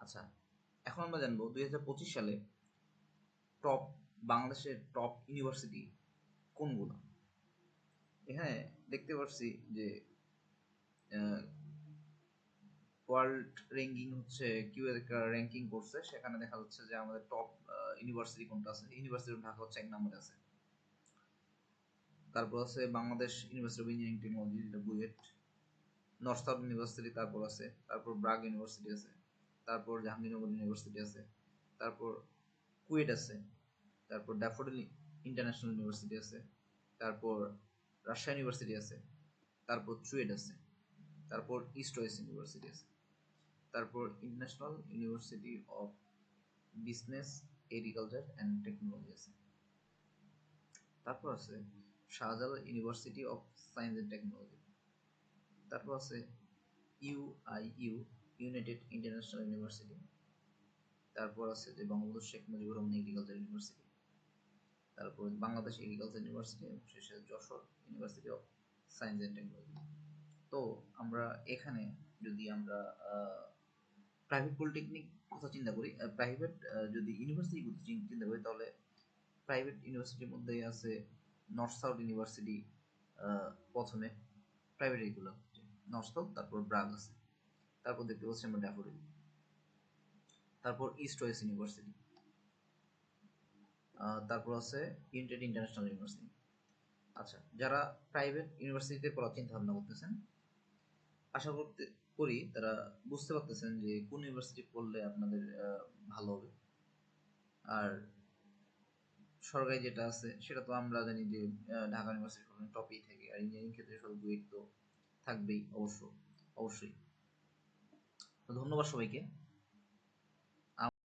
আচ্ছা, এখন আমরা জানবো 2025 সালে টপ বাংলাদেশের টপ ইউনিভার্সিটি কোনগুলো। এখানে দেখতে পাচ্ছি যে ওয়ার্ল্ড র্যাঙ্কিং হচ্ছে কিউ একটা র্যাঙ্কিং করছে, সেখানে দেখা যাচ্ছে যে আমাদের টপ ইউনিভার্সিটি কোনটা আছে। ইউনিভার্সিটি ঢাকা হচ্ছে 1 নম্বরে আছে। তারপর আছে Bangladesh university of engineering technology, যেটা বুয়েট। নর্থ সাউথ ইউনিভার্সিটি তারপর আছে, তারপর ব্রাগ ইউনিভার্সিটি আছে, তারপর জাহাঙ্গীরনগর ইউনিভার্সিটি আছে, তারপর কুয়েট আছে, তারপর ড্যাফোডিল ইন্টারন্যাশনাল ইউনিভার্সিটি আছে, তারপর রাজশাহী ইউনিভার্সিটি আছে, তারপর চুয়েট আছে, তারপর ইস্ট ওয়েস্ট ইউনিভার্সিটি আছে, তারপর international university of business, agriculture and technology আছে, তারপর আছে Shahjalal university of science and technology, তারপর আছে ইউআইইউ, ইউনাইটেড ইন্টারন্যাশনাল ইউনিভার্সিটি, তারপর আছে যে বঙ্গবন্ধু শেখ মুজিবুর রহমান এগ্রিকালচার ইউনিভার্সিটি, তারপর বাংলাদেশ এগ্রিকালচার ইউনিভার্সিটি এবং শেষে Jessore university of science and technology. তো আমরা এখানে যদি আমরা প্রাইভেট পলিটেকনিক কথা চিন্তা করি, প্রাইভেট যদি ইউনিভার্সিটি কথা চিন্তা করি, তাহলে প্রাইভেট ইউনিভার্সিটির মধ্যে আছে নর্থ সাউথ ইউনিভার্সিটি প্রথমে প্রাইভেট এগুলো নর্থ সাউথ, তারপর ব্রাগ আছে, তারপর দেখতে পাচ্ছি আমরা ড্যাফোডিল, তারপর ইস্ট ওয়েস্ট ইউনিভার্সিটি, তারপর আছে ইউনাইটেড ইন্টারন্যাশনাল ইউনিভার্সিটি। আচ্ছা, যারা প্রাইভেট ইউনিভার্সিটিতে পড়ার চিন্তা ভাবনা করতেছেন, আশা করতে করি তারা বুঝতে পারতেছেন যে কোন ইউনিভার্সিটি পড়লে আপনাদের ভালো হবে। আর সরকারি যেটা আছে সেটা তো আমরা জানি যে ঢাকা ইউনিভার্সিটি টপেই থাকে, আর ইঞ্জিনিয়ারিং ক্ষেত্রে সব বুয়েট তো থাকবেই অবশ্যই। তো ধন্যবাদ সবাইকে।